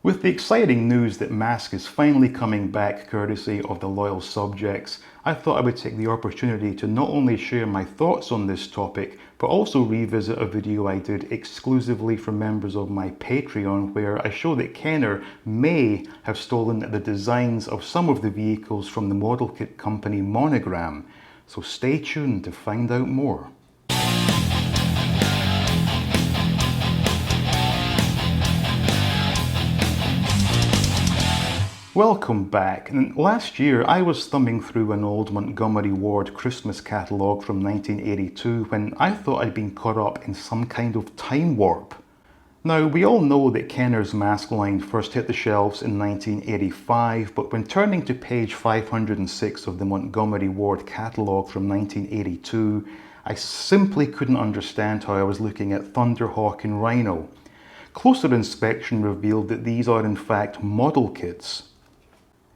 With the exciting news that M.a.s.k is finally coming back courtesy of the loyal subjects, I thought I would take the opportunity to not only share my thoughts on this topic, but also revisit a video I did exclusively for members of my Patreon where I show that Kenner may have stolen the designs of some of the vehicles from the model kit company Monogram. So stay tuned to find out more. Welcome back. And last year I was thumbing through an old Montgomery Ward Christmas catalogue from 1982 when I thought I'd been caught up in some kind of time warp. Now, we all know that Kenner's M.a.s.k line first hit the shelves in 1985, but when turning to page 506 of the Montgomery Ward catalogue from 1982, I simply couldn't understand how I was looking at Thunderhawk and Rhino. Closer inspection revealed that these are in fact model kits.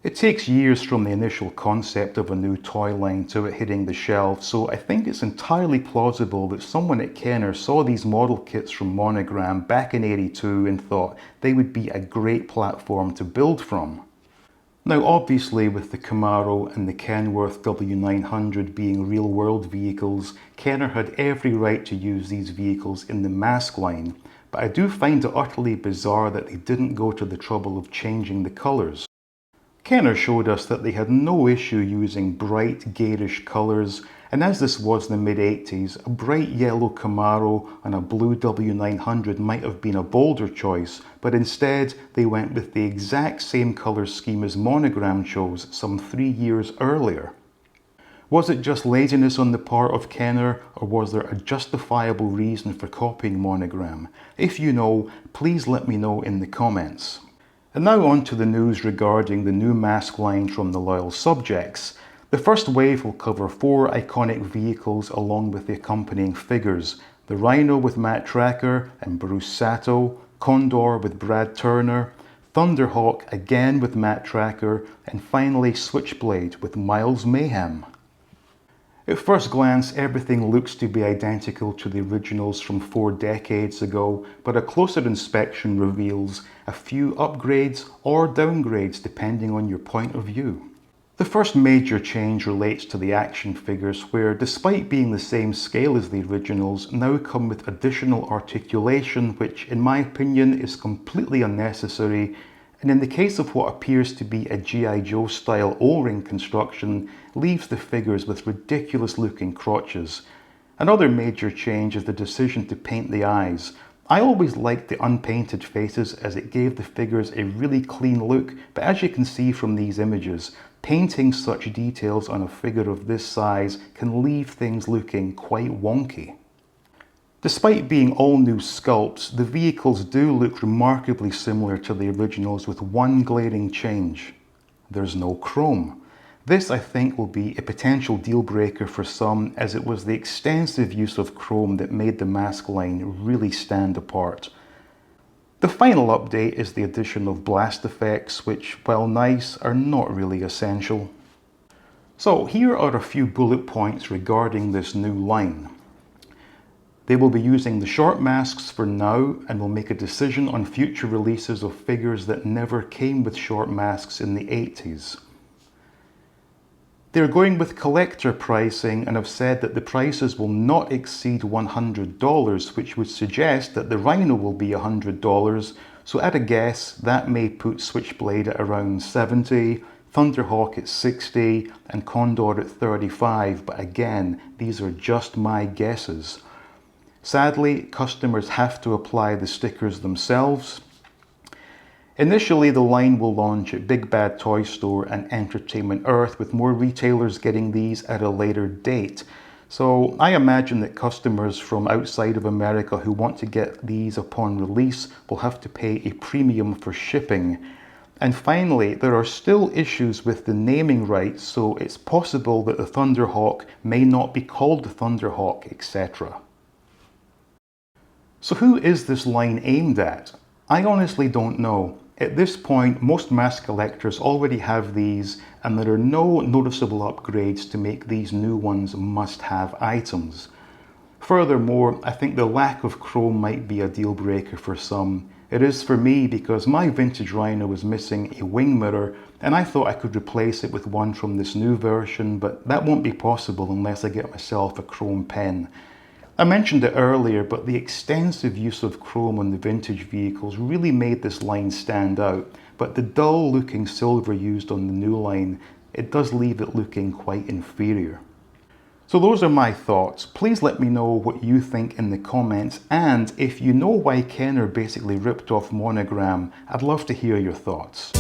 It takes years from the initial concept of a new toy line to it hitting the shelf, so I think it's entirely plausible that someone at Kenner saw these model kits from Monogram back in '82 and thought they would be a great platform to build from. Now obviously, with the Camaro and the Kenworth W900 being real-world vehicles, Kenner had every right to use these vehicles in the M.a.s.k line, but I do find it utterly bizarre that they didn't go to the trouble of changing the colours. Kenner showed us that they had no issue using bright, garish colours, and as this was the mid-80s, a bright yellow Camaro and a blue W900 might have been a bolder choice, but instead they went with the exact same colour scheme as Monogram chose some 3 years earlier. Was it just laziness on the part of Kenner, or was there a justifiable reason for copying Monogram? If you know, please let me know in the comments. And now on to the news regarding the new M.a.s.k line from the loyal subjects. The first wave will cover 4 iconic vehicles along with the accompanying figures: the Rhino with Matt Tracker and Bruce Sato, Condor with Brad Turner, Thunderhawk again with Matt Tracker, and finally Switchblade with Miles Mayhem. At first glance, everything looks to be identical to the originals from 4 decades ago, but a closer inspection reveals a few upgrades or downgrades depending on your point of view. The first major change relates to the action figures, where despite being the same scale as the originals, now come with additional articulation, which in my opinion is completely unnecessary, and in the case of what appears to be a G.I. Joe style O-ring construction, leaves the figures with ridiculous looking crotches. Another major change is the decision to paint the eyes. I always liked the unpainted faces as it gave the figures a really clean look, but as you can see from these images, painting such details on a figure of this size can leave things looking quite wonky. Despite being all new sculpts, the vehicles do look remarkably similar to the originals with one glaring change. There's no chrome. This, I think, will be a potential deal breaker for some, as it was the extensive use of chrome that made the M.a.s.k line really stand apart. The final update is the addition of blast effects, which, while nice, are not really essential. So here are a few bullet points regarding this new line. They will be using the short masks for now and will make a decision on future releases of figures that never came with short masks in the 80s. They're going with collector pricing and have said that the prices will not exceed $100, which would suggest that the Rhino will be $100, so at a guess that may put Switchblade at around $70, Thunderhawk at $60 and Condor at $35, but again, these are just my guesses. Sadly, customers have to apply the stickers themselves. Initially, the line will launch at Big Bad Toy Store and Entertainment Earth, with more retailers getting these at a later date. So I imagine that customers from outside of America who want to get these upon release will have to pay a premium for shipping. And finally, there are still issues with the naming rights, so it's possible that the Thunderhawk may not be called the Thunderhawk, etc. So who is this line aimed at? I honestly don't know. At this point, most M.a.s.k collectors already have these, and there are no noticeable upgrades to make these new ones must-have items. Furthermore, I think the lack of chrome might be a deal breaker for some. It is for me because my vintage Rhino was missing a wing mirror and I thought I could replace it with one from this new version, but that won't be possible unless I get myself a chrome pen. I mentioned it earlier, but the extensive use of chrome on the vintage vehicles really made this line stand out, but the dull looking silver used on the new line, it does leave it looking quite inferior. So those are my thoughts. Please let me know what you think in the comments, and if you know why Kenner basically ripped off Monogram, I'd love to hear your thoughts.